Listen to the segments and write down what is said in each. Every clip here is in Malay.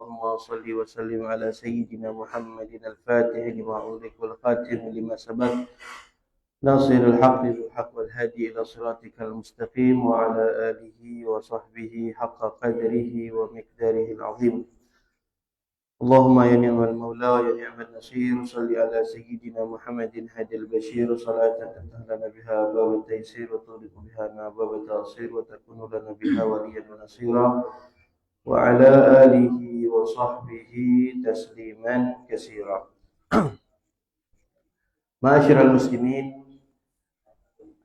اللهم صل وسلم على سيدنا محمد الفاتح لما أغلق والخاتم لما سبق ناصر الحق بالحق والهادي إلى صراطك المستقيم وعلى آله وصحبه حق قدره ومقداره العظيم. اللهم يا نعم المولى يا نعم النصير صل على سيدنا محمد هادي البشير صلاة تفتح لنا بها باب التيسير وتغلق بها باب التعصير وتكون لنا بها وليا ونصيرا وعلى آله وصحبه تسليما كثيرا. معاشر المسلمين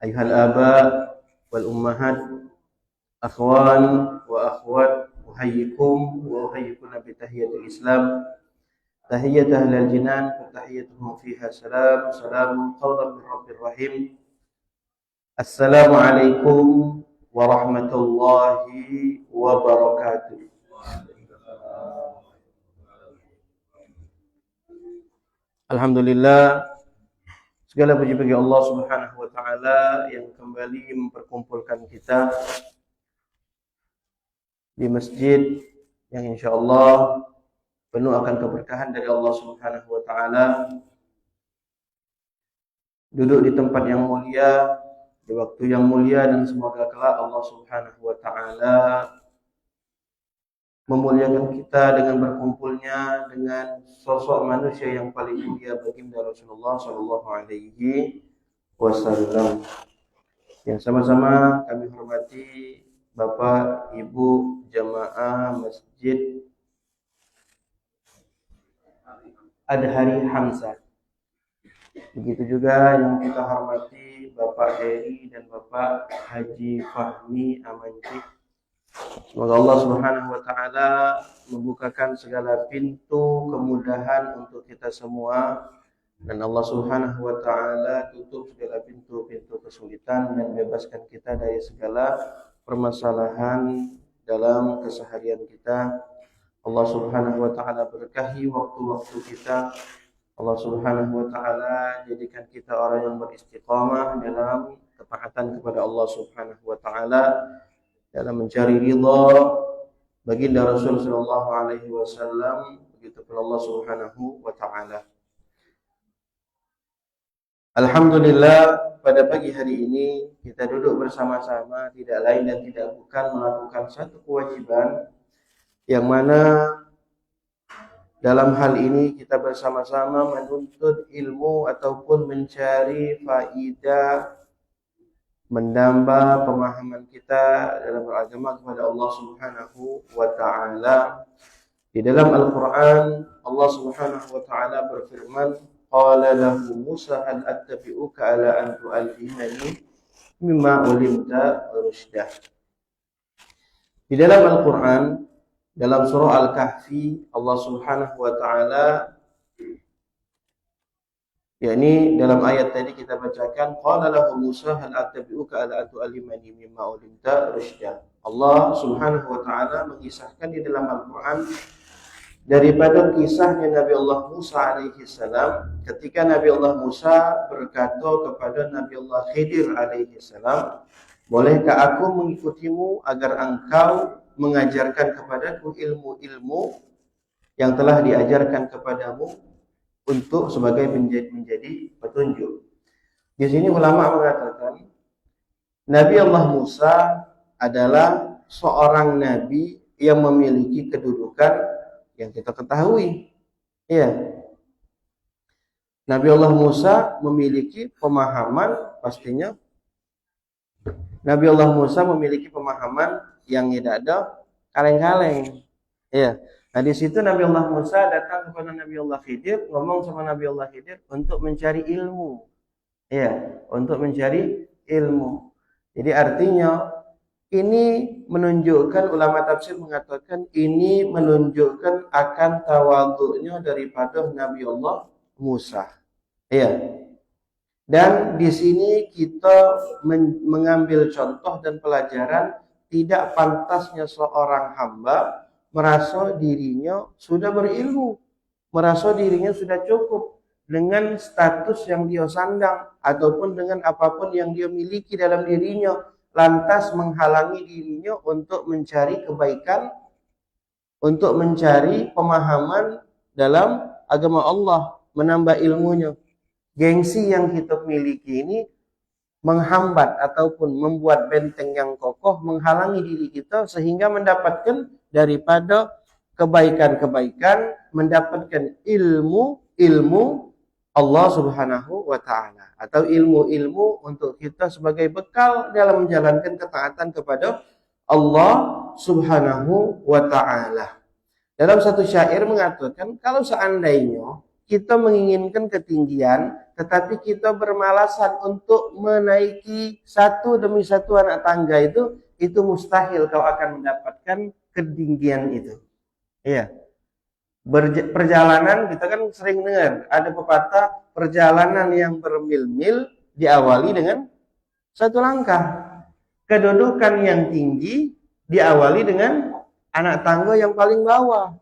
أيها الآباء والأمهات أخوان وأخوات أحييكم وأحييكن بتحية الإسلام تحية أهل الجنان فتحيتهم فيها سلام قولا من رب الرحيم. السلام عليكم ورحمة الله وبركاته. Alhamdulillah, segala puji bagi Allah Subhanahu wa taala yang kembali memperkumpulkan kita di masjid yang insyaallah penuh akan keberkahan dari Allah Subhanahu wa taala. Duduk di tempat yang mulia, di waktu yang mulia, dan semoga kelak Allah Subhanahu wa taala memuliakan kita dengan berkumpulnya dengan sosok manusia yang paling mulia baginda Rasulullah sallallahu alaihi wasallam. Yang sama-sama kami hormati Bapak, Ibu, jamaah Masjid Adhari Hamzah. Begitu juga yang kita hormati Bapak Heri dan Bapak Haji Fahmi Amanci. Semoga Allah Subhanahu wa taala membukakan segala pintu kemudahan untuk kita semua, dan Allah Subhanahu wa taala tutup segala pintu-pintu kesulitan dan bebaskan kita dari segala permasalahan dalam keseharian kita. Allah Subhanahu wa taala berkahi waktu-waktu kita. Allah Subhanahu wa taala jadikan kita orang yang beristiqamah dalam ketaatan kepada Allah Subhanahu wa taala, dalam mencari ridha baginda Rasul sallallahu alaihi wasallam, begitu pula Allah Subhanahu wa taala. Alhamdulillah, pada pagi hari ini kita duduk bersama-sama tidak lain dan tidak bukan melakukan satu kewajiban yang mana dalam hal ini kita bersama-sama menuntut ilmu ataupun mencari faidah, menambah pemahaman kita dalam beragama kepada Allah Subhanahu wa taala. Di dalam Al-Qur'an Allah Subhanahu wa taala berfirman, qala lahu Musa hal attabi'uka ala an tu'allimani mimma ulimta rusydah. Di dalam Al-Qur'an dalam surah Al-Kahfi Allah Subhanahu wa taala, yakni dalam ayat tadi kita bacakan qala lahu Musa hal attabi'uka ala an tu'allimani mimma ulimta rusydah. Allah Subhanahu wa taala mengisahkan di dalam Al-Qur'an daripada kisahnya Nabi Allah Musa alaihi salam, ketika Nabi Allah Musa berkata kepada Nabi Allah Khidir alaihi salam, bolehkah aku mengikutimu agar engkau mengajarkan kepadaku ilmu-ilmu yang telah diajarkan kepadamu untuk sebagai menjadi petunjuk. Di sini ulama mengatakan Nabi Allah Musa adalah seorang nabi yang memiliki kedudukan yang kita ketahui. Ya. Nabi Allah Musa memiliki pemahaman, pastinya Nabi Allah Musa memiliki pemahaman yang tidak ada kaleng-kaleng. Ya. Nah, di situ Nabi Allah Musa datang kepada Nabi Allah Khidir, ngomong sama Nabi Allah Khidir untuk mencari ilmu. Ya, untuk mencari ilmu. Jadi artinya ini menunjukkan, ulama tafsir mengatakan ini menunjukkan akan tawadhu'nya daripada Nabi Allah Musa. Ya. Dan di sini kita mengambil contoh dan pelajaran tidak pantasnya seorang hamba merasa dirinya sudah berilmu, merasa dirinya sudah cukup dengan status yang dia sandang ataupun dengan apapun yang dia miliki dalam dirinya, lantas menghalangi dirinya untuk mencari kebaikan untuk mencari pemahaman dalam agama Allah, menambah ilmunya. Gengsi yang kita miliki ini menghambat ataupun membuat benteng yang kokoh menghalangi diri kita sehingga mendapatkan daripada kebaikan-kebaikan, mendapatkan ilmu Allah Subhanahu wa taala atau ilmu-ilmu untuk kita sebagai bekal dalam menjalankan ketaatan kepada Allah Subhanahu wa taala. Dalam satu syair mengatakan kalau seandainya kita menginginkan ketinggian, tetapi kita bermalasan untuk menaiki satu demi satu anak tangga itu mustahil kau akan mendapatkan ketinggian itu. Iya. Perjalanan kita kan sering dengar ada pepatah perjalanan yang bermil-mil diawali dengan satu langkah. Kedudukan yang tinggi diawali dengan anak tangga yang paling bawah.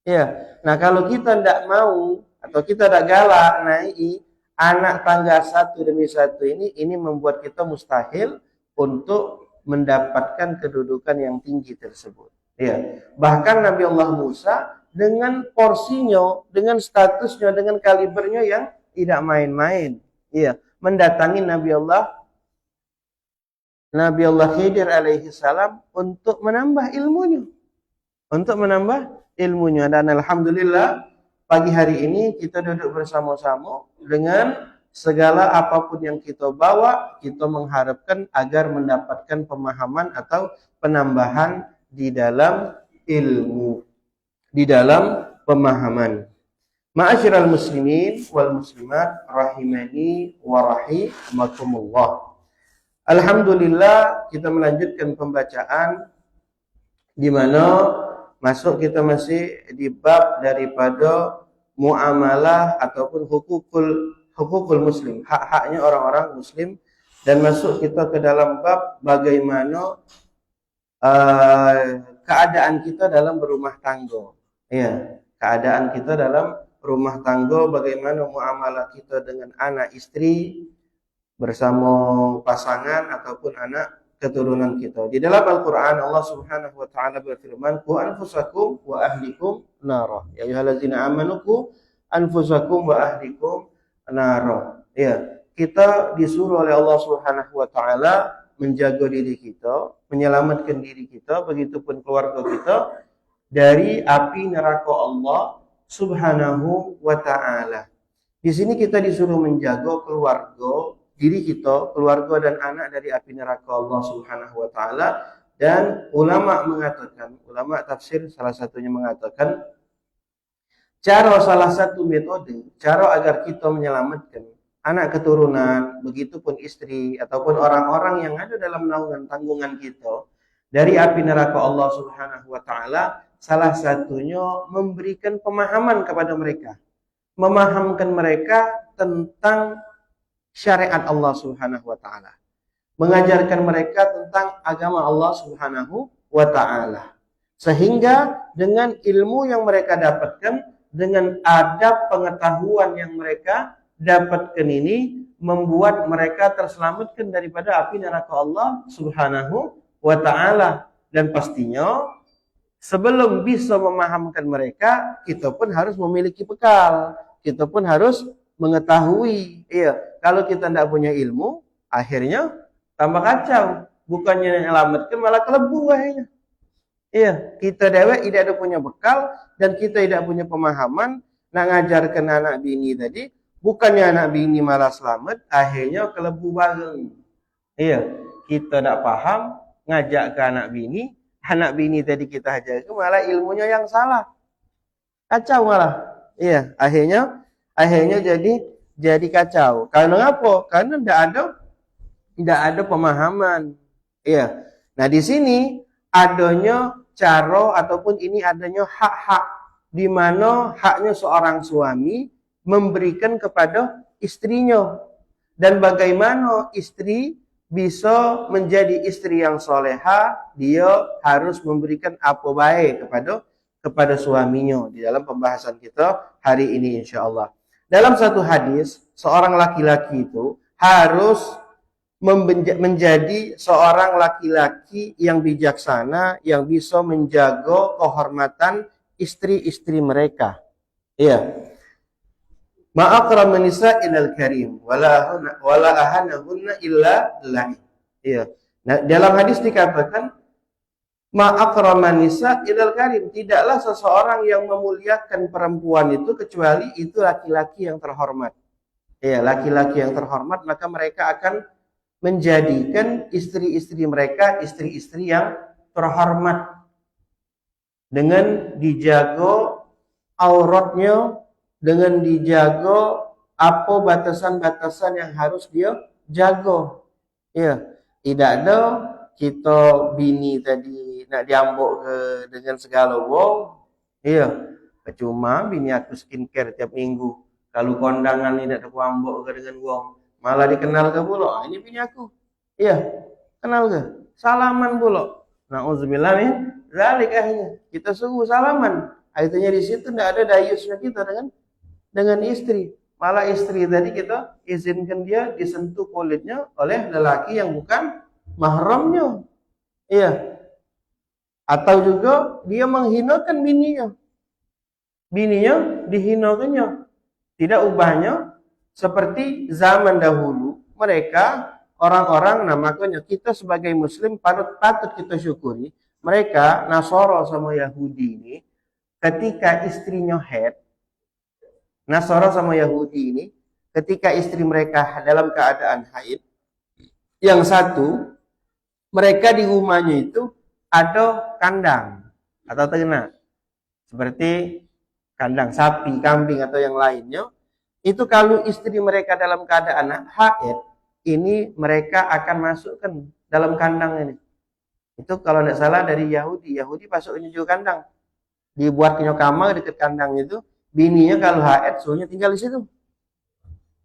Ya. Nah, kalau kita tidak mau atau kita tidak galak naik anak tangga satu demi satu ini membuat kita mustahil untuk mendapatkan kedudukan yang tinggi tersebut. Ya. Bahkan Nabi Allah Musa dengan porsinya, dengan statusnya, dengan kalibernya yang tidak main-main. Ya, mendatangi Nabi Allah Khidir alaihi salam untuk menambah ilmunya. Dan alhamdulillah pagi hari ini kita duduk bersama-sama dengan segala apapun yang kita bawa, kita mengharapkan agar mendapatkan pemahaman atau penambahan di dalam ilmu, di dalam pemahaman. Ma'asyiral muslimin wal muslimat rahimani wa rahimakumullah. Alhamdulillah kita melanjutkan pembacaan di mana kita masih di bab daripada muamalah ataupun hukukul muslim, hak-haknya orang-orang muslim, dan masuk kita ke dalam bab bagaimana keadaan kita dalam berumah tangga. Ya, keadaan kita dalam rumah tangga, bagaimana muamalah kita dengan anak istri bersama pasangan ataupun anak keturunan kita. Di dalam Al-Quran Allah Subhanahu wa taala berfirman, "Qu anfusakum wa ahlikum nara." Ya ayyuhallazina amanu qu anfusakum wa ahlikum nara. Ya, kita disuruh oleh Allah Subhanahu wa taala menjaga diri kita, menyelamatkan diri kita, begitupun keluarga kita dari api neraka Allah Subhanahu wa taala. Di sini kita disuruh menjaga keluarga, diri kita, keluarga dan anak dari api neraka Allah Subhanahu wa taala. Dan ulama tafsir salah satunya mengatakan salah satu metode cara agar kita menyelamatkan anak keturunan, begitupun istri ataupun orang-orang yang ada dalam naungan tanggungan kita dari api neraka Allah Subhanahu wa taala, salah satunya memberikan pemahaman kepada mereka, memahamkan mereka tentang syariat Allah Subhanahu wa taala, mengajarkan mereka tentang agama Allah Subhanahu wa taala, sehingga dengan ilmu yang mereka dapatkan, dengan adab pengetahuan yang mereka dapatkan ini, membuat mereka terselamatkan daripada api neraka Allah Subhanahu wa taala. Dan pastinya sebelum bisa memahamkan mereka, kita pun harus memiliki bekal, kita pun harus mengetahui. Iya, kalau kita tidak punya ilmu, akhirnya tambah kacau. Bukannya menyelamatkan, malah kelebu akhirnya. Iya, kita dewek tidak ada punya bekal dan kita tidak punya pemahaman nak ngajarkan anak bini tadi. Bukannya anak bini malah selamat, akhirnya kelebu bareng. Iya, kita tidak paham, ngajak ke anak bini tadi kita ajarkan malah ilmunya yang salah. Kacau malah. Iya, akhirnya jadi kacau. Karena apa? Karena tidak ada pemahaman. Iya. Nah, di sini adanya cara ataupun ini adanya hak-hak, di mana haknya seorang suami memberikan kepada istrinya, dan bagaimana istri bisa menjadi istri yang soleha, dia harus memberikan apa baik kepada suaminya. Di dalam pembahasan kita hari ini insyaallah. Dalam satu hadis, seorang laki-laki itu harus menjadi seorang laki-laki yang bijaksana yang bisa menjaga kehormatan istri-istri mereka. Iya. Ma akraman nisa ilal karim wala ahanahunna illa lain. Iya. Nah, dalam hadis dikatakan ma akraman nisa ilal karim, tidaklah seseorang yang memuliakan perempuan itu kecuali itu laki-laki yang terhormat. Iya, laki-laki yang terhormat, maka mereka akan menjadikan istri-istri mereka istri-istri yang terhormat dengan dijaga auratnya, dengan dijaga apa batasan-batasan yang harus dia jaga. Ya, tidak ada kita bini tadi nak diambuk ke dengan segala wong. Iya, percuma bini aku skincare tiap minggu. Kalau kondangan tidak aku ambuk ke dengan wong, malah dikenal ke pula. Ini bini aku. Iya, kenal ke? Salaman pula. Nauzubillah min zalik akhirnya. Kita suruh salaman. Artinya di situ tidak ada dayusnya kita dengan istri. Malah istri tadi kita izinkan dia disentuh kulitnya oleh lelaki yang bukan mahramnya. Iya. Atau juga dia menghinakan bininya. Bininya dihinakannya. Tidak ubahnya seperti zaman dahulu. Mereka orang-orang, nah makanya kita sebagai muslim patut kita syukuri. Mereka Nasara sama Yahudi ini ketika istrinya haid, Nasara sama Yahudi ini, ketika istri mereka dalam keadaan haid, yang satu, mereka di rumahnya itu ada kandang atau ternak, seperti kandang sapi, kambing atau yang lainnya. Itu kalau istri mereka dalam keadaan haid, ini mereka akan masukkan dalam kandang ini. Itu kalau tidak salah dari Yahudi masuknya juga kandang. Dibuatnya kamar dekat kandang itu. Bininya kalau haid, suhunya tinggal di situ.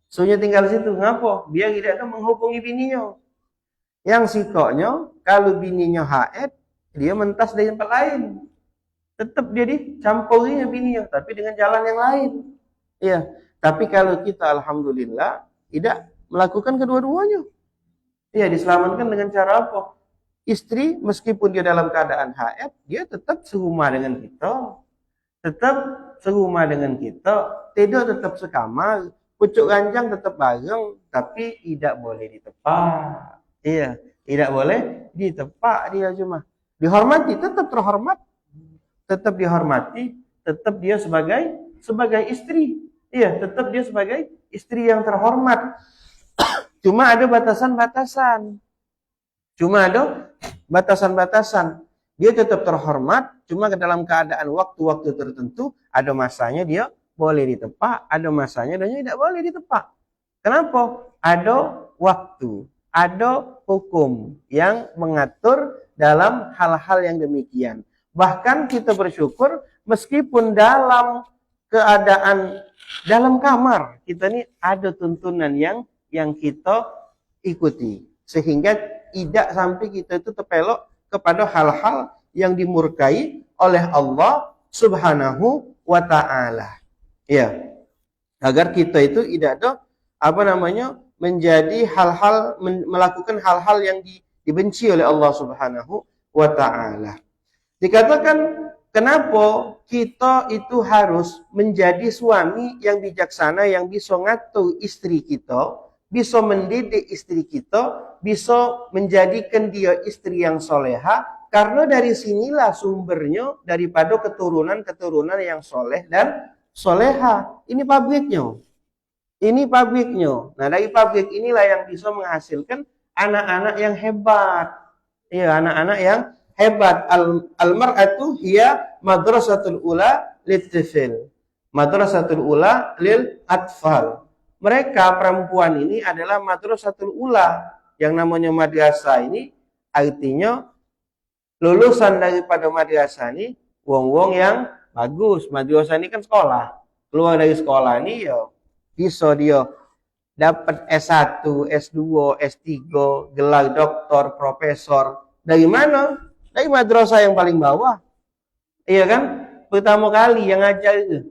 Suhunya tinggal di situ. Ngapa? Biar tidak ada menghubungi bininya. Yang sikoknya, kalau bininya haid, dia mentas dari tempat lain. Tetap dia dicampurinya bininya, tapi dengan jalan yang lain. Iya. Tapi kalau kita alhamdulillah tidak melakukan kedua-duanya. Iya, diselamatkan dengan cara apa? Istri meskipun dia dalam keadaan haid, dia tetap serumah dengan kita. Tetap serumah dengan kita, tidur tetap sekamar, pucuk ranjang tetap bareng, tapi tidak boleh ditepak. Iya, tidak boleh ditepak dia cuma. Dihormati, tetap terhormat. Tetap dihormati, tetap dia sebagai istri. Iya, tetap dia sebagai istri yang terhormat. Cuma ada batasan-batasan. Dia tetap terhormat, cuma dalam keadaan waktu-waktu tertentu, ada masanya dia boleh ditepak, ada masanya dia tidak boleh ditepak. Kenapa? Ada waktu, ada hukum yang mengatur dalam hal-hal yang demikian. Bahkan kita bersyukur, meskipun dalam keadaan dalam kamar, kita ini ada tuntunan yang kita ikuti. Sehingga tidak sampai kita itu terpelok kepada hal-hal yang dimurkai oleh Allah Subhanahu wa taala. Ya. Agar kita itu tidak ada menjadi hal-hal melakukan hal-hal yang dibenci oleh Allah Subhanahu wa taala. Dikatakan kenapa kita itu harus menjadi suami yang bijaksana yang bisa ngatur istri kita, bisa mendidik istri kita, bisa menjadikan dia istri yang soleha, karena dari sinilah sumbernya daripada keturunan-keturunan yang soleh dan soleha. Ini pabriknya. Nah, dari pabrik inilah yang bisa menghasilkan anak-anak yang hebat. Iya, anak-anak yang hebat. Al-mar'atu hiya madrasatul ula litifil. Madrasatul ula lil atfal. Mereka perempuan ini adalah madrasatul ula. Yang namanya madrasah ini artinya lulusan daripada madrasah ini wong-wong yang bagus. Madrasah ini kan sekolah. Keluar dari sekolah ini ya bisa dia dapat S1, S2, S3, gelar doktor, profesor. Dari mana? Dari madrasah yang paling bawah. Iya kan? Pertama kali yang ngajar itu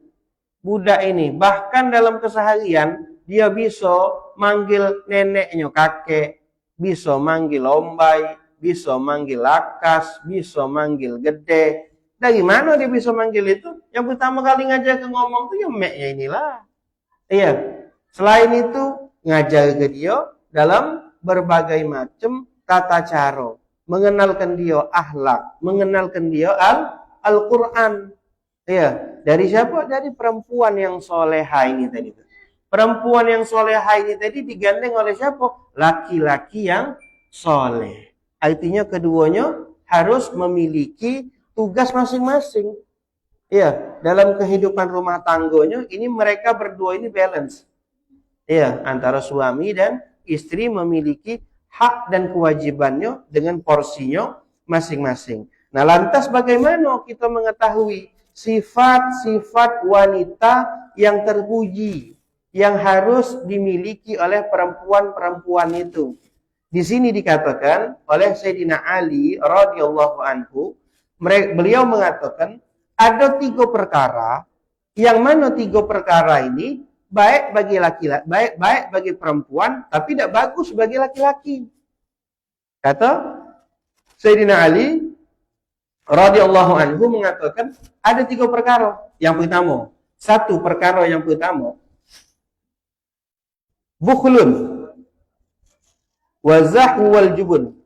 budak ini. Bahkan dalam keseharian dia bisa manggil neneknya kakek, bisa manggil ombai, bisa manggil lakas, bisa manggil gede. Dari mana dia bisa manggil itu? Yang pertama kali ngajar ke ngomong tuh ya mek-nya inilah. Iya. Selain itu ngajar ke dia dalam berbagai macam tata cara, mengenalkan dia akhlak, mengenalkan dia Al-Qur'an. Iya, dari siapa? Dari perempuan yang soleha ini tadi. Perempuan yang soleha ini tadi digandeng oleh siapa? Laki-laki yang soleh. Artinya keduanya harus memiliki tugas masing-masing. Iya, dalam kehidupan rumah tangganya ini mereka berdua ini balance. Iya, antara suami dan istri memiliki hak dan kewajibannya dengan porsinya masing-masing. Nah, lantas bagaimana kita mengetahui sifat-sifat wanita yang terpuji yang harus dimiliki oleh perempuan-perempuan itu? Di sini dikatakan oleh Sayyidina Ali radhiyallahu anhu, beliau mengatakan ada 3 perkara, yang mana 3 perkara ini baik bagi laki-laki, baik bagi perempuan, tapi tidak bagus bagi laki-laki. Kata Sayyidina Ali radhiyallahu anhu mengatakan ada 3 perkara. Yang pertama, satu perkara yang pertama, bukhlun wa zahwu wal jubun.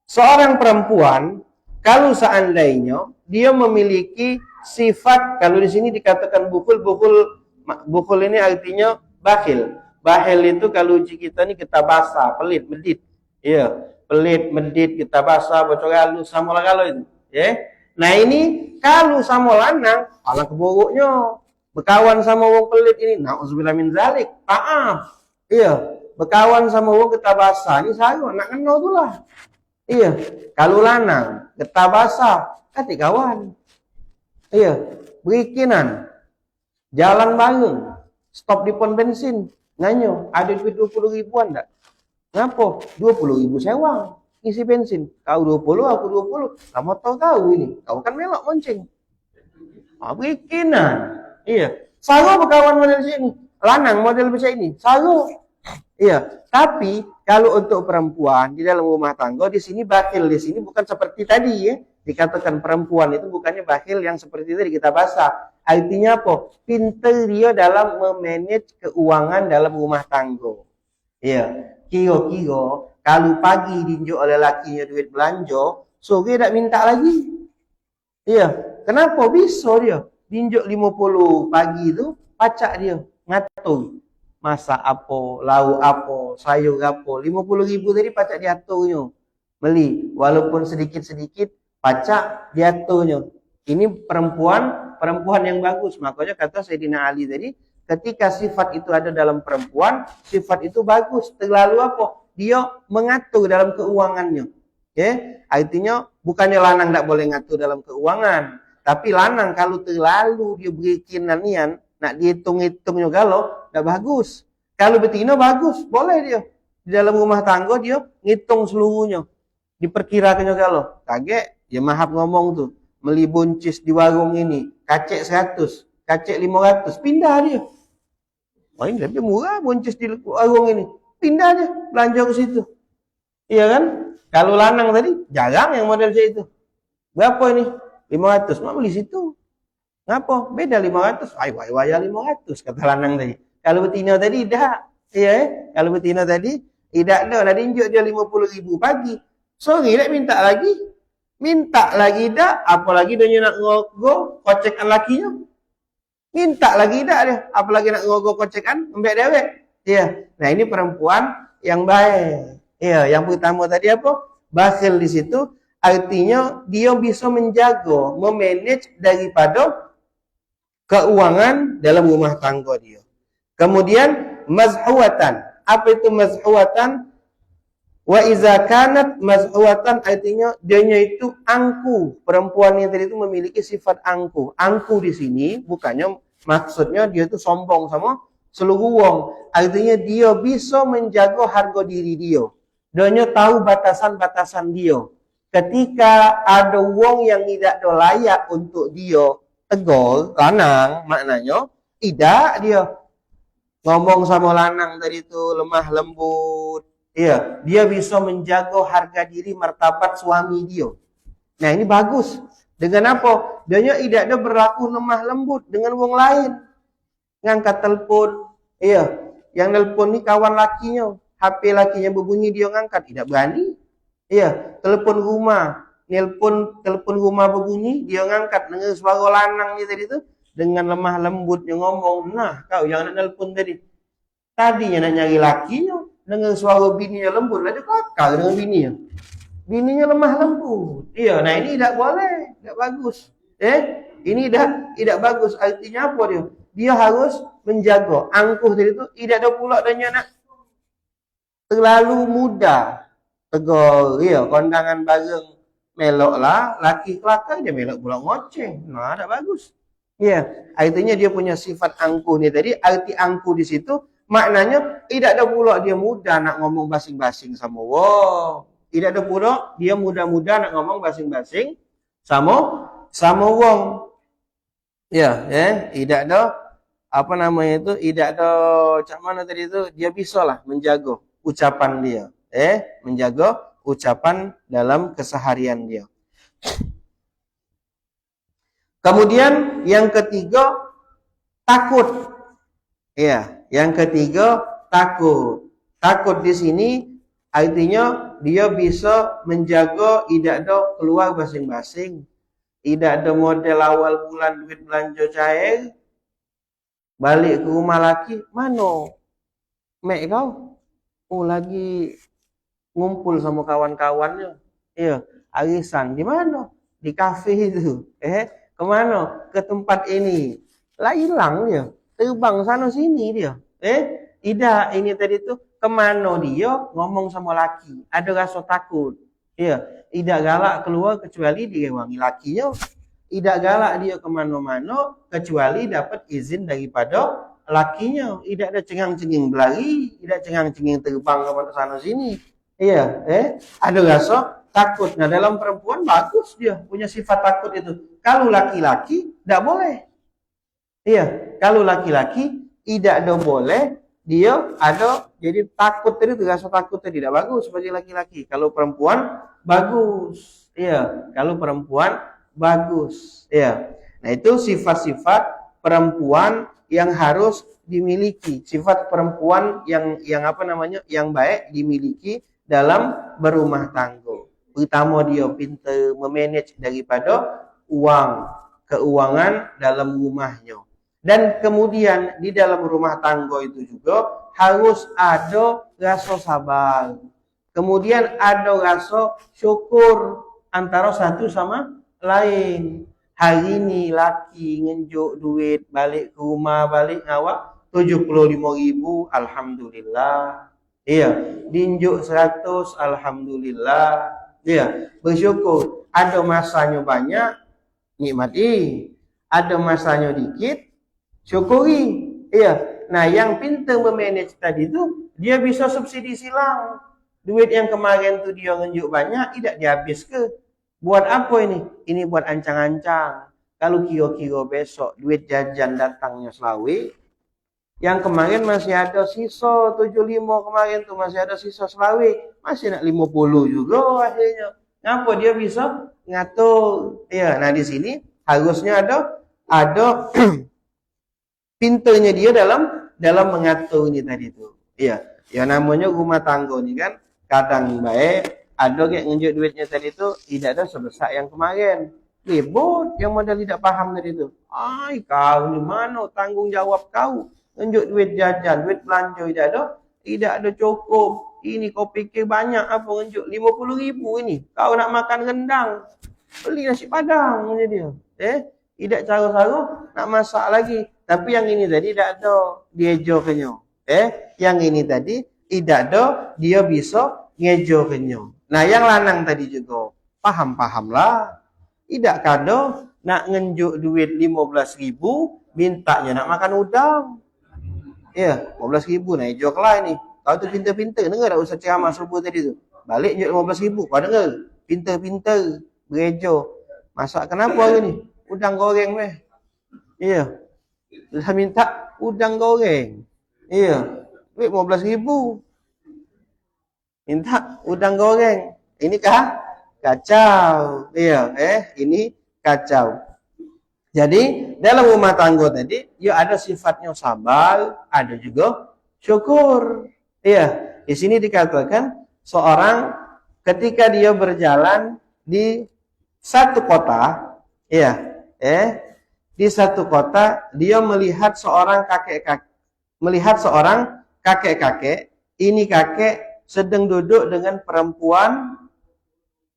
Seorang perempuan kalau seandainya dia memiliki sifat, kalau di sini dikatakan bukhul ini artinya bakhil. Bakhil itu kalau uji kita ini kita basah, pelit, medit. Iya, pelit, medit, kita basah, bocor halus, sama kalau itu. Ya. Nah ini kalau sama lanang, ala keburuknya. Berkawan sama wong pelit ini, na'udzubillah min zalik. Maaf. Iya, berkawan sama wong kita basah, ini saya nak kenal tu lah. Iya, kalau lanang, kita basah, kati kawan. Iya, berikinan. Jalan bareng, stop di pom bensin, nganyo, ada duit 20 ribuan tak? Ngapa? 20 ribu sewang, isi bensin. Kau 20, aku 20. Kamu tahu ini, kau kan melok monceng. Berikinan. Iya, saru berkawan model sini, lanang model macam ini, saru. Iya, tapi kalau untuk perempuan di dalam rumah tangga di sini bakhil, di sini bukan seperti tadi ya. Dikatakan perempuan itu bukannya bakhil yang seperti tadi kita bahasa. Artinya apa? Pintar dia dalam memanage keuangan dalam rumah tangga. Iya, kira-kira kalau pagi dinjuk oleh lakinya duit belanja, sore tak minta lagi. Iya, kenapa bisa dia? Dinjuk 50 pagi itu pacak dia ngatur. Masak apa, lauk apa, sayur apa, 50 ribu tadi pacak diaturnya. Beli, walaupun sedikit-sedikit, pacak diaturnya. Ini perempuan yang bagus. Makanya kata Sayyidina Ali tadi, ketika sifat itu ada dalam perempuan, sifat itu bagus. Terlalu apa? Dia mengatur dalam keuangannya. Okay? Artinya, bukannya lanang tak boleh ngatur dalam keuangan. Tapi lanang kalau terlalu dia berikinanian, nak dihitung-hitungnya galau, tak bagus. Kalau betina bagus, boleh dia. Di dalam rumah tangga dia ngitung seluruhnya. Diperkirakannya galau. Kaget, ya mahap ngomong tuh. Beli buncis di warung ini, kacek 100, kacek 500, pindah dia. Oh ini lebih murah buncis di warung ini. Pindah dia, belanja ke situ. Iya kan? Kalau lanang tadi, jarang yang model itu. Berapa ini? 500, mak beli situ. Ngapa? Beda 500. Waya 500 kata lanang tadi. Kalau betina tadi tidak. Iya, kalau betina tadi tidak ada. Dah dinjuk dia 50 ribu pagi. Sorry, tak minta lagi. Minta lagi dah. Apalagi dia nak ngogo kocekan lakinya. Minta lagi dah dia. Apalagi nak ngogo kocekan ambek dewek. Iya. Nah, ini perempuan yang baik. Iya, yang pertama tadi apa? Bakhil di situ artinya dia bisa menjaga, memanage daripada keuangan dalam rumah tangga dia. Kemudian mazhuwatan. Apa itu mazhuwatan? Wa iza kanat mazhuwatan artinya dianya itu angku. Perempuan yang tadi itu memiliki sifat angku. Angku di sini bukannya maksudnya dia itu sombong sama seluruh wong. Artinya dia bisa menjaga harga diri dia. Dianya tahu batasan-batasan dia. Ketika ada wong yang tidak layak untuk dia tegol, lanang maknanya tidak dia ngomong sama lanang tadi itu lemah lembut, Iya, dia bisa menjaga harga diri martabat suami dia. Nah, ini bagus. Dengan apa? Dia tidak ada berlaku lemah lembut dengan wong lain. Ngangkat telepon. Iya, yang nelpon ni kawan lakinya. HP lakinya berbunyi dia ngangkat, tidak berani. Iya, telepon rumah. Telepon rumah berbunyi, dia ngangkat dengan suara lanang ni tadi tu dengan lemah lembutnya ngomong, "Nah, kau yang nak nelpon tadi. Tadinya nak nyari lakinya dengan suara bininya lembut, lah dia kakak dengan bininya. Bininya lemah lembut. Iya, nah ini tidak boleh, tidak bagus. Ini tidak bagus. Artinya apa dia? Dia harus menjaga. Angkuh tadi itu tidak ada pula dia nak terlalu mudah. Tegur, ya, kondangan bareng melok lah, laki kelakar dia melok pula ngoceng. Nah, tidak bagus. Ya, artinya dia punya sifat angkuh ni tadi. Arti angkuh di situ maknanya tidak ada pula dia mudah nak ngomong basing-basing sama wong. Tidak ada pula dia mudah-mudah nak ngomong basing-basing sama wong. Ya, tidak ada apa namanya itu, tidak ada cak mana tadi itu, dia bisa lah menjaga ucapan dia. Menjaga ucapan dalam keseharian dia. Kemudian yang ketiga, takut. Ya, yang ketiga takut. Takut di sini artinya dia bisa menjaga tidak ada keluar masing-masing. Tidak ada model awal bulan duit belanja cair. Balik ke rumah laki, mana mek kau? Oh, lagi ngumpul sama kawan-kawannya. Iya, arisan di mana? Di kafe itu. Kemana? Ke tempat ini. Lah hilang dia. Terbang sana sini dia. Tidak, ini tadi tuh kemana dia ngomong sama laki. Ada rasa takut. Iya, tidak galak keluar kecuali direwangi lakinya. Tidak galak dia kemana-mana kecuali dapat izin daripada lakinya. Tidak ada cengang-cenging berlari, tidak cengang-cenging terbang ke sana sini. Iya, ada rasa takut. Nah, dalam perempuan bagus dia punya sifat takut itu. Kalau laki-laki tidak boleh. Iya, kalau laki-laki tidak ada boleh, dia ada jadi takut tadi, rasa takut tadi tidak bagus sebagai laki-laki. Kalau perempuan bagus. Iya, kalau perempuan bagus. Iya. Nah, itu sifat-sifat perempuan yang harus dimiliki. Sifat perempuan yang apa namanya? Yang baik dimiliki dalam berumah tangga. Pertama dia pintar memanage daripada keuangan dalam rumahnya. Dan kemudian di dalam rumah tangga itu juga harus ada rasa sabar. Kemudian ada rasa syukur antara satu sama lain. Hari ini laki ngenjuk duit balik ke rumah, balik ngawak 75.000, alhamdulillah. Iya, dinjuk 100, alhamdulillah. Iya, bersyukur. Ada masanya banyak, nikmati. Ada masanya dikit, syukuri. Iya. Nah, yang pintar memanage tadi itu dia bisa subsidi silang. Duit yang kemarin tu dia ngenjuk banyak, tidak dihabis ke? Buat apa ini? Ini buat ancang-ancang. Kalau kira-kira besok duit jajan datangnya selawe, yang kemarin masih ada sisa 75, kemarin tu masih ada sisa selawe, masih nak 50 juga akhirnya. Kenapa dia bisa ngatur? Ya, nah di sini harusnya ada pintarnya dia dalam mengatur ini tadi tu. Iya, ya namanya rumah tangga ni kan kadang baik. Ada yang ngenjuk duitnya tadi tu tidak ada sebesar yang kemarin. Ribut yang modal tidak paham tadi tu. Ai, kau ni mana tanggung jawab kau? Ngenjuk duit jajan, duit belanja tidak ada cukup. Ini kau fikir banyak apa ngenjuk 50.000 ini. Kau nak makan rendang, beli nasi padang je dia. Tidak cara-cara nak masak lagi. Tapi yang ini tadi tidak ada diejokannya. Yang ini tadi tidak ada dia bisa ngejokannya. Nah, yang lanang tadi juga paham-pahamlah. Tidak kado nak ngenjuk duit 15.000, mintanya nak makan udang. Ya, 15.000 nak ejok lah ini. Kau tu pintar-pintar, dengar tak usah ceramah subuh tadi tu. Balik njuk 15.000, kau dengar? Pintar-pintar berejo. Masak kenapa hari ni? Udang goreng weh. Iya. Dah minta udang goreng. Iya. Duit 15.000. minta udang goreng. Ini kacau. Iya, ini kacau. Jadi dalam rumah tangga tadi, ya ada sifatnya sabar, ada juga syukur. Iya, di sini dikatakan seorang ketika dia berjalan di satu kota, iya, di satu kota dia melihat seorang kakek-kakek. Ini kakek sedang duduk dengan perempuan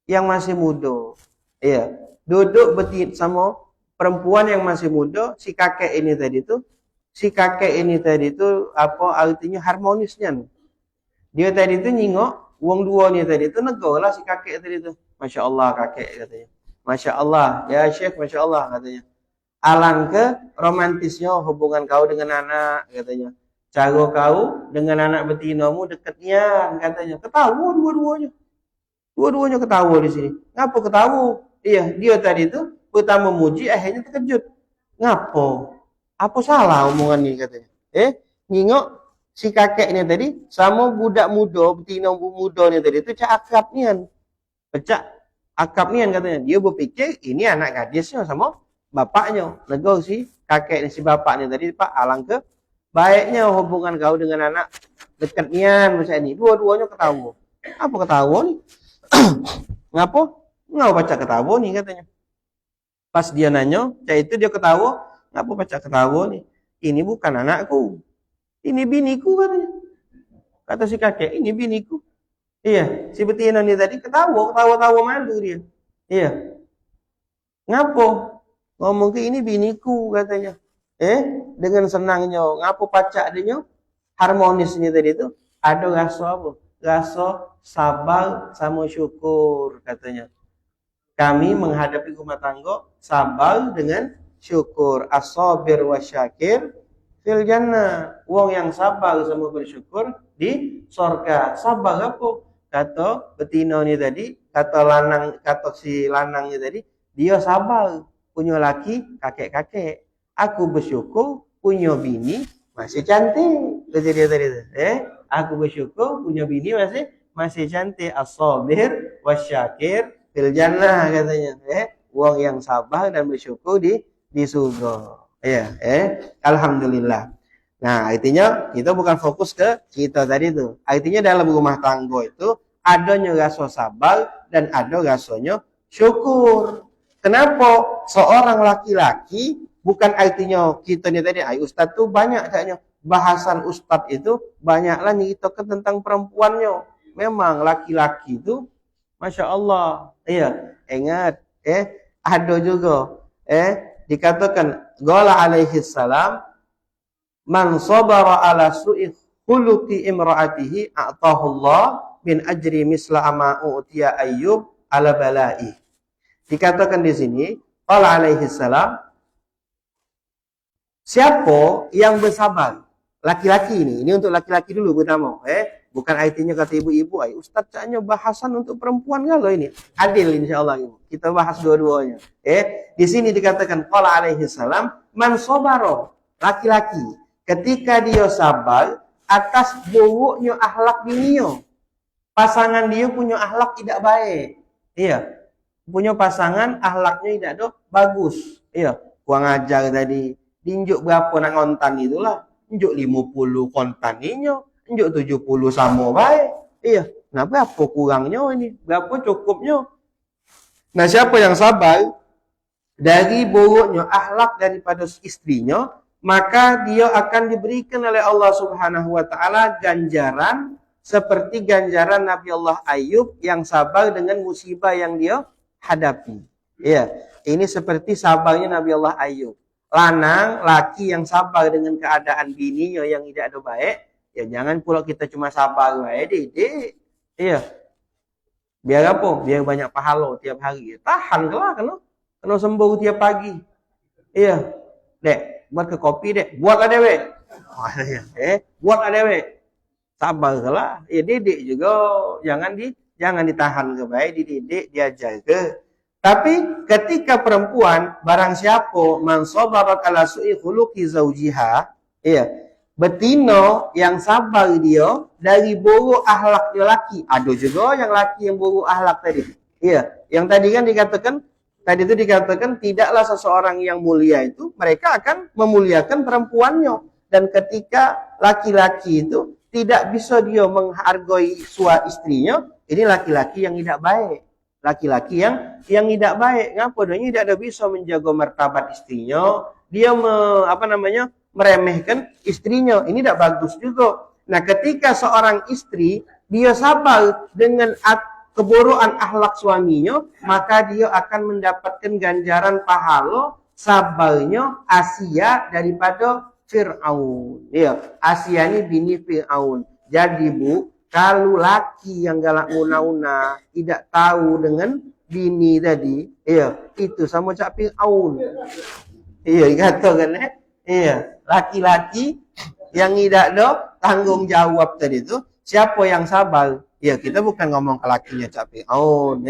yang masih muda. Iya, duduk sama perempuan yang masih muda. Si kakek ini tadi itu apa artinya harmonisnya. Dia tadi itu nyingok, wong dua ni tadi itu negolah si kakek tadi itu. Masya Allah kakek katanya. Masya Allah, ya Syekh, Masya Allah katanya. Alangkah romantisnya hubungan kau dengan anak katanya. Cara kau dengan anak betinamu dekatnya katanya. Ketawa dua-duanya. Dua-duanya ketawa di sini. Ngapa ketawa? Iya, dia tadi itu pertama muji, akhirnya terkejut. Ngapa? Apa salah omongan ini katanya? Nyingok si kakek ini tadi sama budak muda, betina muda ini tadi itu cak akrab nian. Pecak akrab nian katanya. Dia berpikir ini anak gadisnya sama bapaknya. Nego si kakek ini si bapaknya tadi, Pak, alangkah baiknya hubungan kau dengan anak dekat nian macam ini. Dua-duanya ketawa. Apa ketawa nih? Ngapa? Ngapa baca ketawa nih katanya. Pas dia nanya, cak itu dia ketawa. Ngapa baca ketawa nih? Ini bukan anakku. Ini biniku katanya. Kata si kakek, ini biniku. Iya, si betina ini tadi ketawa malu dia. Iya. Ngapa? Ngomong ke ini biniku katanya. Dengan senangnya. Ngapa pacak dia? Harmonisnya tadi itu ada rasa apa? Rasa sabar sama syukur katanya. Kami menghadapi rumah tangga sabar dengan syukur. As-sabir wa syakir fil jannah. Wong yang sabar sama bersyukur di surga. Sabar apa? Kata betina ni tadi, kata si lanangnya tadi, dia sabar punya laki kakek-kakek. Aku bersyukur punya bini masih cantik. Kata dia tadi tu. Aku bersyukur punya bini masih cantik. As-sabir wa syakir fil jannah katanya. Wong yang sabar dan bersyukur di surga. Ya, alhamdulillah. Nah, artinya kita bukan fokus ke kita tadi itu. Artinya dalam rumah tangga itu adanya rasa sabar dan ada rasanya syukur. Kenapa? Seorang laki-laki bukan artinya kita ni tadi, ustaz tu banyak katanya. Bahasan ustaz itu banyaklah nyeritakan tentang perempuannya. Memang laki-laki itu Masya Allah. Iya, ingat, ada juga, dikatakan qala alaihi salam man sabara ala su'i khuluqi imraatihi a'tahu Allah min ajri misla ama utiya Ayyub ala bala'i. Dikatakan di sini qala alaihi salam, siapa yang bersabar, laki-laki ini untuk laki-laki dulu pertama, bukan artinya kata ibu-ibu, ustaz caknya bahasan untuk perempuan kalau ini. Adil insyaallah ini. Kita bahas dua-duanya. Di sini dikatakan qala alaihi salam man sabara, laki-laki ketika dia sabar atas buruknya akhlak bininya. Pasangan dia punya akhlak tidak baik. Iya. Punya pasangan akhlaknya tidak ada bagus. Iya, kurang ajar tadi. Dinjuk berapa nak kontan itulah. Injuk 50 kontaninya. Injuk 70 sama baik. Iya. Nah, berapa kurangnya ini? Berapa cukupnya? Nah, siapa yang sabar dari buruknya akhlak daripada istrinya, maka dia akan diberikan oleh Allah Subhanahu wa taala ganjaran seperti ganjaran Nabi Allah Ayyub yang sabar dengan musibah yang dia hadapi. Iya, ini seperti sabarnya Nabi Allah Ayyub. Lanang, laki yang sabar dengan keadaan bininya yang tidak ada baik, ya jangan pula kita cuma sabar baik, Dek. Iya. Biar apa? Biar banyak pahala tiap hari. Tahan lah kena sembuh tiap pagi. Iya. Dek, buat ke kopi, Dek. Buatlah dewek. Buatlah dewek. Sabarlah. Ya didik juga, jangan ditahan ke baik, dididik, diajar ke. Tapi ketika perempuan, barang siapa man sabarat ala su'i khuluqi zaujiha, iya, Betina yang sabar dia dari buruk akhlaknya laki. Ada juga yang laki yang buruk akhlak tadi. Iya, yang tadi kan dikatakan, tadi itu dikatakan tidaklah seseorang yang mulia itu, mereka akan memuliakan perempuannya. Dan ketika laki-laki itu tidak bisa dia menghargai istrinya, ini laki-laki yang tidak baik. Laki-laki yang tidak baik. Ngapa dia tidak ada bisa menjaga martabat istrinya, dia meremehkan istrinya. Ini tidak bagus juga. Nah, ketika seorang istri dia sabar dengan keburukan akhlak suaminya, maka dia akan mendapatkan ganjaran pahala sabarnya Asia daripada Fir'aun. Ya, Asia ini bini Fir'aun. Jadi Bu, kalau laki yang galak una-una tidak tahu dengan bini tadi, ya, itu sama cak Fir'aun. Iya, katakan iya, laki-laki yang tidak ada tanggung jawab tadi itu, siapa yang sabar? Ya, kita bukan ngomong ke lakinya cak Fir'aun,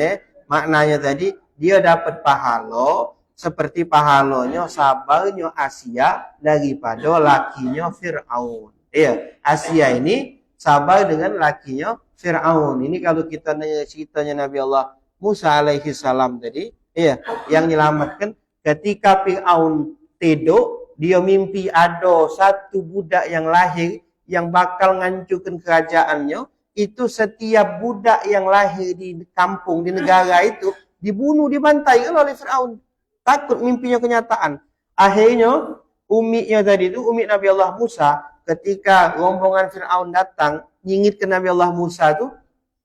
maknanya tadi dia dapat pahala seperti pahalanya sabarnya Asia daripada lakinya Fir'aun. Iya, Asia ini sabar dengan lakinya Fir'aun. Ini kalau kita nanya ceritanya Nabi Allah Musa alaihi salam tadi, iya, yang menyelamatkan ketika Fir'aun tidur, dia mimpi ada satu budak yang lahir yang bakal ngancurkan kerajaannya. Itu setiap budak yang lahir di kampung, di negara itu, dibunuh, dibantai oleh Fir'aun. Takut mimpinya kenyataan. Akhirnya, umiknya tadi itu, umik Nabi Allah Musa, ketika rombongan Fir'aun datang, nyingit ke Nabi Allah Musa itu,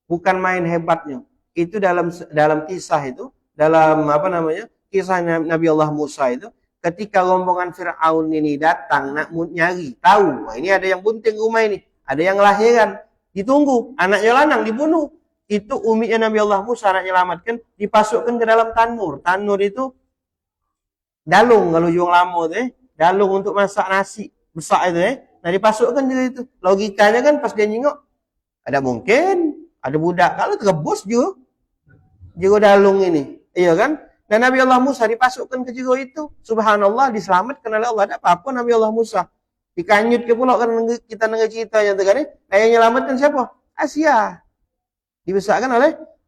bukan main hebatnya. Itu dalam kisah itu, dalam kisah Nabi Allah Musa itu, ketika rombongan Fir'aun ini datang, nak nyari, tahu, ini ada yang bunting rumah ini, ada yang lahiran, ditunggu, anaknya lanang dibunuh. Itu umiknya Nabi Allah Musa, nak nyelamatkan, dipasukkan ke dalam tanur. Tanur itu dalung, kalau juang lama tu dalung untuk masak nasi besar itu Nah, dipasukkan juga itu. Logikanya kan pas dia nyingok, ada mungkin ada budak kalau terebus juga dalung ini. Iya kan? Dan Nabi Allah Musa dipasukkan ke jigo itu. Subhanallah, diselamatkan oleh Allah. Ada apa-apa Nabi Allah Musa. Dikanyut ke pulau kan kita dengar ceritanya tu kan. Nah, yang menyelamatkan siapa? Asia. Dibesarkan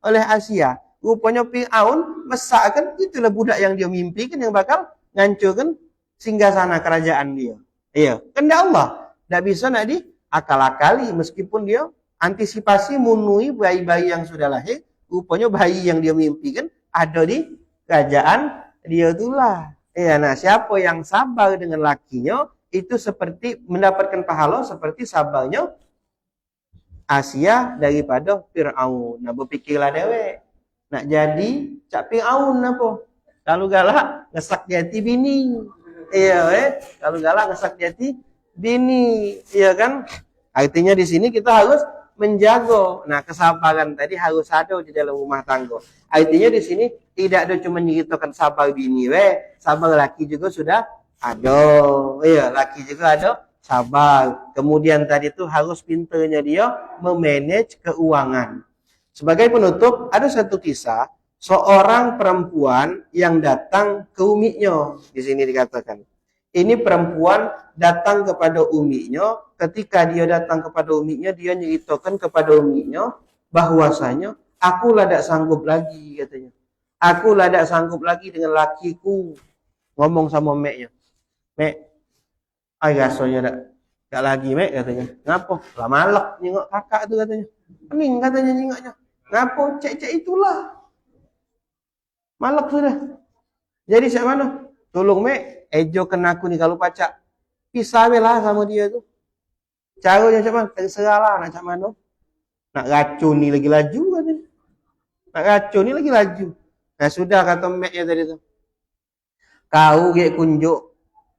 oleh Asia. Rupanya Fir'aun mesakkan, itulah budak yang dia mimpikan yang bakal ngancurkan singgasana kerajaan dia. Iya, kehendak Allah. Tidak bisa nak diakal-akali meskipun dia antisipasi memenuhi bayi-bayi yang sudah lahir. Rupanya bayi yang dia mimpikan ada di kerajaan dia itulah. Iya, nah siapa yang sabar dengan lakinya itu seperti mendapatkan pahala seperti sabarnya Asia daripada Fir'aun. Nah, berfikirlah dewek. Nak jadi cak Fir'aun apa? Kalau galak ngesak jati bini. Iya, kalau galak ngesak jati bini, iya kan? Artinya di sini kita harus menjaga. Nah, kesabaran tadi harus ada di dalam rumah tangga. Artinya di sini tidak ada cuma menyeritakan sabar bini, sabar laki juga sudah ada. Iya, laki juga ada sabar. Kemudian tadi itu harus pintarnya dia memanage keuangan. Sebagai penutup, ada satu kisah seorang perempuan yang datang ke umiknya. Di sini dikatakan, ini perempuan datang kepada umiknya. Ketika dia datang kepada umiknya, dia nyeritakan kepada umiknya bahwasanya aku tidak sanggup lagi, katanya. Aku tidak sanggup lagi dengan lakiku. Ngomong sama meknya, mek, ay rasanya tak lagi mek, katanya. Ngapa? Lah malak nyengok kakak tu, katanya. Pening katanya nyengoknya. Ngapa? Cek-cek itulah. Malak sudah. Jadi siapa mana? Tolong mek, ejo kena aku nih kalau pacak. Pisah lah sama dia tu. Caranya macam mana? Terserah lah nak macam mana. Nak racun ni lagi laju katanya. Nak racun ni lagi laju. Nah sudah kata meknya tadi tu. Kau dia kunjuk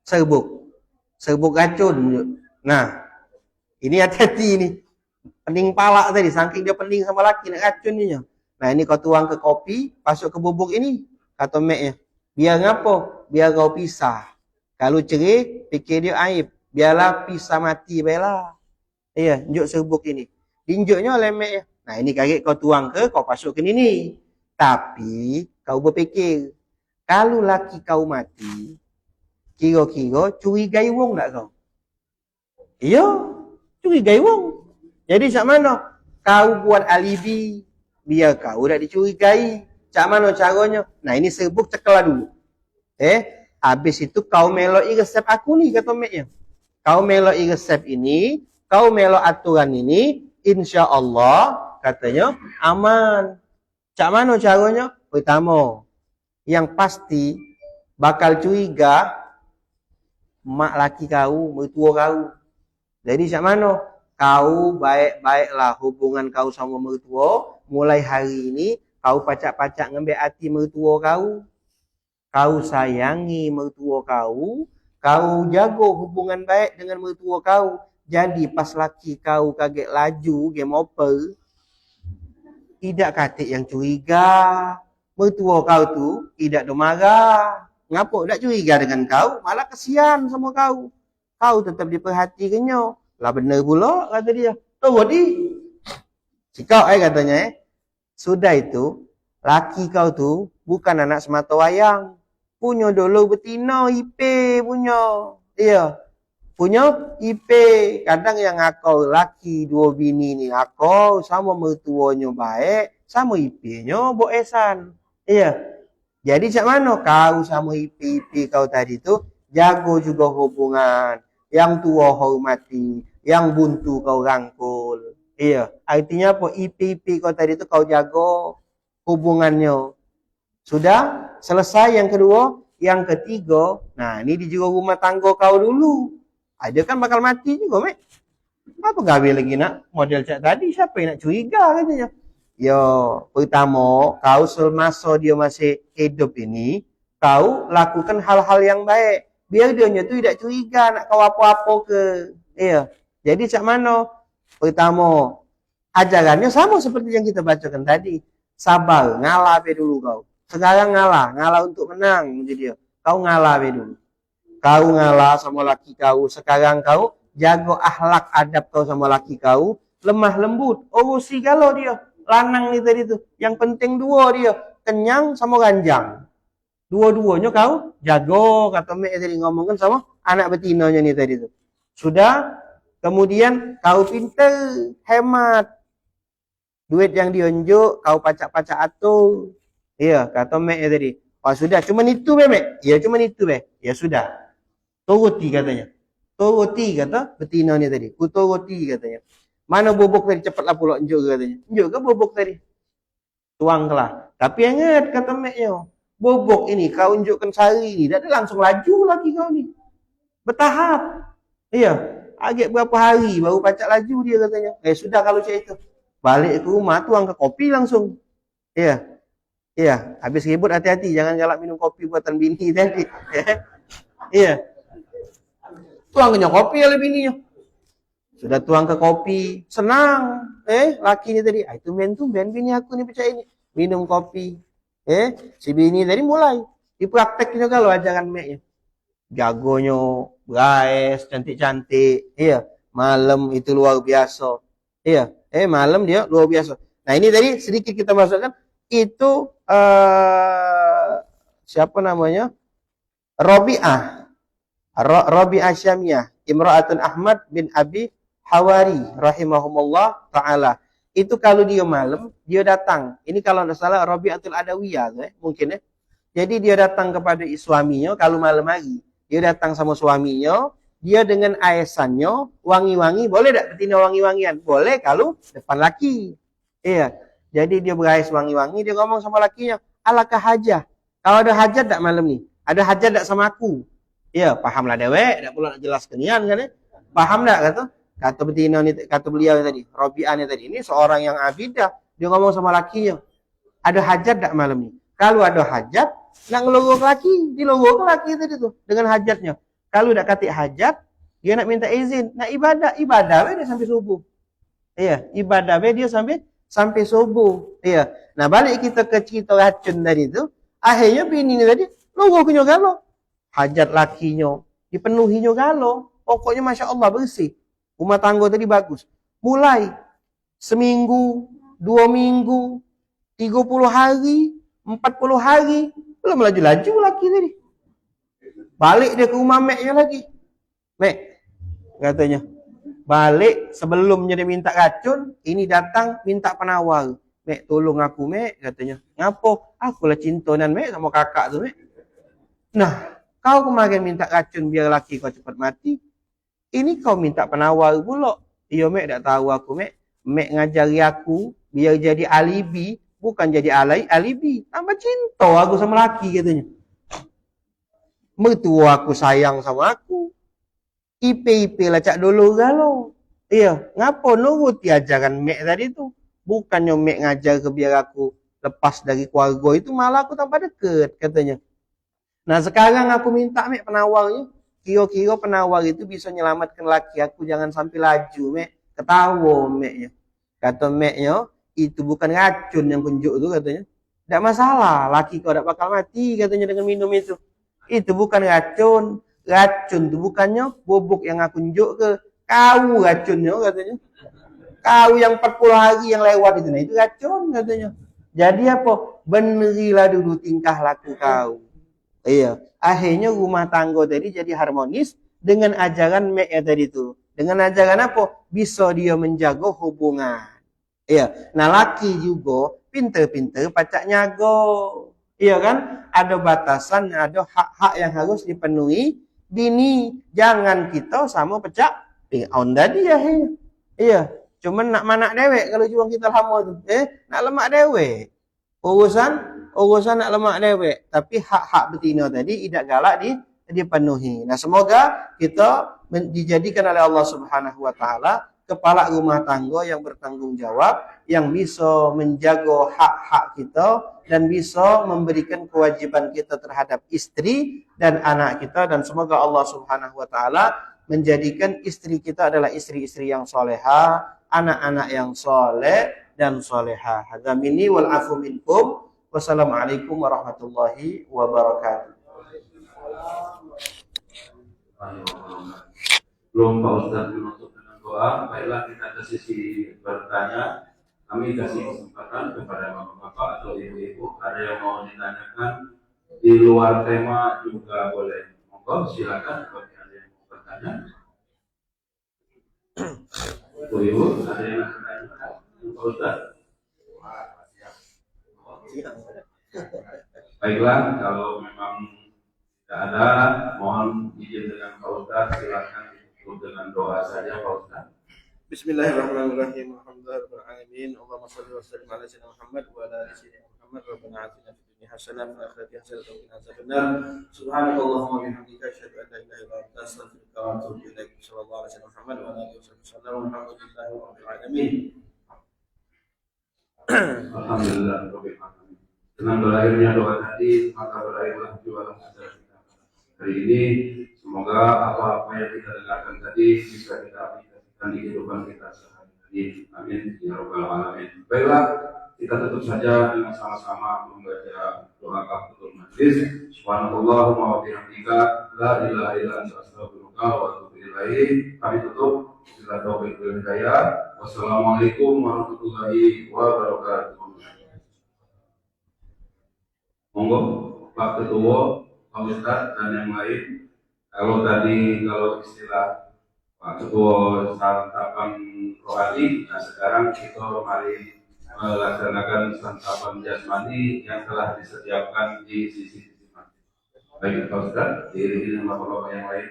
serbuk. Serbuk racun. Nah, ini hati-hati ni. Pening palak tadi, saking dia pening sama laki nak racun ni. Nah, ini kau tuang ke kopi, masuk ke bubuk ini. Kata meknya. Biar ngapa? Biar kau pisah. Kalau cerai, fikir dia aib. Biarlah pisah mati baiklah. Iya, injuk serbuk ini. Diinjuknya oleh meknya. Nah, ini kaget kau tuang ke, kau masukkan ini. Tapi, kau berfikir, kalau laki kau mati, kira-kira curigai wong tak kau? Iya, curigai wong. Jadi cak mana? Kau buat alibi, biar kau dah dicurigai. Cak mana caranya? Nah ini serbuk cekelah dulu. Habis itu kau meloi resep aku nih, kata Meknya. Kau meloi resep ini, kau meloi aturan ini, insya Allah, katanya, aman. Cak mana caranya? Pertama, yang pasti bakal curiga mak laki kau, mertua kau. Jadi cak mana? Kau baik-baiklah hubungan kau sama mertua. Mulai hari ini kau pacak-pacak ngambil hati mertua kau. Kau sayangi mertua kau. Kau jaga hubungan baik dengan mertua kau. Jadi pas laki kau kaget laju game over, tidak katik yang curiga. Mertua kau tu tidak ada marah. Ngapa tak curiga dengan kau? Malah kesian sama kau. Kau tetap diperhatikannya. Lah benar pula, kata dia. Tahu di. Sikau katanya. Sudah itu, laki kau tu bukan anak semata wayang. Punya dulu betina, IP punya. Iya. Punya IP. Kadang yang akau laki dua bini ni akau sama mertuanya baik, sama IP-nya boesan. Iya. Jadi cak mana kau sama IP kau tadi tu jago juga hubungan. Yang tua hormati, yang buntu kau rangkul. Iya, artinya apa? IP kau tadi tu kau jago hubungannya. Sudah selesai yang kedua, yang ketiga. Nah, ini di juga rumah tangga kau dulu. Ada kan bakal mati juga, Mek. Apa gawe lagi nak model cak tadi? Siapa yang nak curiga katanya? Yo, pertama, kau semasa dia masih hidup ini, kau lakukan hal-hal yang baik. Biar dia tu tidak curiga nak kau apa-apa ke. Iya. Jadi cak mana? Pertama, ajarannya sama seperti yang kita bacakan tadi. Sabar, ngalah dulu kau. Sekarang ngalah untuk menang menjadi dia. Kau ngalah dulu. Kau ngalah sama laki kau. Sekarang kau jaga akhlak adab kau sama laki kau. Lemah lembut. Urusi galau dia. Lanang ni tadi tu. Yang penting dua dia. Kenyang sama ranjang. Dua-duanya kau jago. Kata Mek tadi ngomongkan sama anak betinanya ni tadi tu. Sudah. Kemudian kau pintar. Hemat. Duit yang diunjuk kau pacak-pacak atur. Ya, kata Mek tadi. Oh sudah. Cuma itu be Mek. Ya cuma itu be. Ya sudah. Turuti katanya. Turuti kata betina ni tadi. Ku turuti katanya. Mana bobok tadi? Cepatlah pula unjuk katanya. Unjuk ke bobok tadi? Tuanglah. Tapi ingat kata Meknya. Bobok ini kau unjukkan sehari ni. Tak ada langsung laju lagi kau ni. Bertahap. Iya. Agak berapa hari baru pacak laju dia katanya. Sudah kalau macam itu. Balik ke rumah tuang ke kopi langsung. Iya. Iya. Habis ribut hati-hati. Jangan galak minum kopi buatan bini tadi. Iya. Tuang ke kopi oleh bininya. Sudah tuang ke kopi. Senang. Laki ni tadi. Itu ben bini aku ni percaya ini. Minum kopi. Si bini tadi mulai. Diprakteknya kalau ajaran Meknya. Jagonya. Berais. Cantik-cantik. Iya. Malam itu luar biasa. Iya. Malam dia luar biasa. Nah ini tadi sedikit kita masukkan. Itu. Siapa namanya? Rabi'ah. Rabi'ah Syamiyah. Imra'atun Ahmad bin Abi Hawari rahimahumullah ta'ala. Itu kalau dia malam, dia datang. Ini kalau tidak salah Rabi'atul Adawiyah. Mungkin ya. Jadi dia datang kepada suaminya kalau malam hari. Dia datang sama suaminya. Dia dengan aisannya, wangi-wangi. Boleh tak betina wangi-wangian? Boleh kalau depan laki. Iya. Jadi dia berais wangi-wangi. Dia ngomong sama lakinya. Alakah hajah? Kalau ada hajat tak malam ni? Ada hajat tak sama aku? Iya, pahamlah dewek. Tak pula nak jelaskan kan ya? Paham tak kata? Kata betina ni, kata beliau tadi, Rabi'ah ni tadi, ini seorang yang abidah. Dia ngomong sama lakinya, ada hajat tak malam ni? Kalau ada hajat, nak ngelogok laki, dilogok laki tadi tu dengan hajatnya. Kalau tak katik hajat, dia nak minta izin, nak ibadah dia sampai subuh. Iya, ibadah dia sampai subuh. Iya. Nah, balik kita ke cerita racun tadi tu, akhirnya bini ni tadi logoknya galau. Hajat lakinya dipenuhinya galau. Pokoknya Masya Allah bersih. Rumah tangga tadi bagus. Mulai seminggu, 2 minggu, 30 hari, 40 hari. Belum laju-laju laki tadi. Balik dia ke rumah Meknya lagi. Mek, katanya. Balik sebelumnya dia minta racun, ini datang minta penawar. Mek, tolong aku, Mek, katanya. Ngapo? Akulah cintonan, Mek, sama kakak tu, Mek. Nah, kau kemarin minta racun biar laki kau cepat mati. Ini kau minta penawar pula. Iya, Mek, tak tahu aku, Mek. Mek ngajari aku biar jadi alibi, bukan jadi alibi. Tambah cinta aku sama laki, katanya. Mertua aku sayang sama aku. IP lah cak dulu galau. Iya, ngapo nuruti ajaran Mek tadi tu. Bukannya Mek ngajar ke biar aku lepas dari keluarga itu, malah aku tambah deket, katanya. Nah sekarang aku minta Mek penawarnya. Kira-kira penawar itu bisa menyelamatkan laki aku, jangan sampai laju, Mek. Ketawa Meknya. Kata Meknya, itu bukan racun yang kunjuk tu, katanya. Tak masalah, laki kau tak bakal mati, katanya, dengan minum itu. Itu bukan racun. Racun tu bukannya bubuk yang aku unjuk ke. Kau racunnya, katanya. Kau yang 40 hari yang lewat itu. Nah itu racun, katanya. Jadi apa? Benerilah dulu tingkah laku kau. Iya. Akhirnya rumah tangga tadi jadi harmonis dengan ajaran Mek tadi itu. Dengan ajaran apa? Bisa dia menjaga hubungan. Iya. Nah laki juga pinter-pinter pacak nyago. Iya kan? Ada batasan, ada hak-hak yang harus dipenuhi. Bini, jangan kita sama pecak. On tadi ya. Iya. Cuman nak manak dewek kalau juang kita lama tu. Nak lemak dewek. Urusan nak lemak dewek. Tapi hak-hak betina tadi tidak galak dipenuhi. Nah semoga kita dijadikan oleh Allah Subhanahu Wa Taala kepala rumah tangga yang bertanggung jawab, yang bisa menjaga hak-hak kita dan bisa memberikan kewajiban kita terhadap istri dan anak kita, dan semoga Allah Subhanahu Wa Taala menjadikan istri kita adalah istri-istri yang soleha, anak-anak yang soleh dan soleha. Hadza minni wal afu minkum. Wassalamualaikum warahmatullahi wabarakatuh. Belum Pak Ustadz menutup dengan doa, baiklah kita ke sisi bertanya. Kami kasih kesempatan kepada bapak-bapak atau ibu-ibu, ada yang mau ditanyakan di luar tema juga boleh. Monggo silakan bagi ada yang mau bertanya. Ibu-ibu, ada yang mau bertanya? Pak Ustadz. Baiklah, kalau memang tidak ada, mohon izin dengan Pak Ustadz, silakan ditutup dengan doa saja Pak Ustadz. Bismillahirrahmanirrahim. Alhamdulillahirabbil alamin. Allahumma shalli wa sallim ala sayyidina Muhammad wa ala ali sayyidina Muhammad. Rabbana atina fid dunya hasanah wa fil akhirati hasanah wa qina adzabannar. Subhanakallahumma wa bihamdika asyhadu an la ilaha illa anta astaghfiruka wa atubu ilaik. Sallallahu alaihi wa sallam wa ala alihi wasallam. Alhamdulillahi rabbil alamin. Alhamdulillah rabbil alamin. Dengan berakhirnya doa tadi, maka berakhirlah jualan acara kita hari ini. Semoga apa-apa yang kita dengarkan tadi bisa kita aplikasikan di kehidupan kita sehari-hari. Amin ya rabbal alamin. Baiklah, kita tutup saja dengan sama-sama membaca doa kafaratul majlis. Subhanallahumma wa bihamdika la ilaha illa anta astaghfiruka wa atubu ilaik. Kami tutup. Bila taufiq wal hidayah. Wassalamualaikum warahmatullahi wabarakatuh. Monggo Pak Ketua, Pak Ustadz dan yang lain. Kalau istilah Pak Ketua santapan rohani, nah sekarang kita mari melaksanakan santapan jasmani yang telah disediakan di sisi masjid. Baik Pak Ustadz, diiringi dengan bapak-bapak yang lain.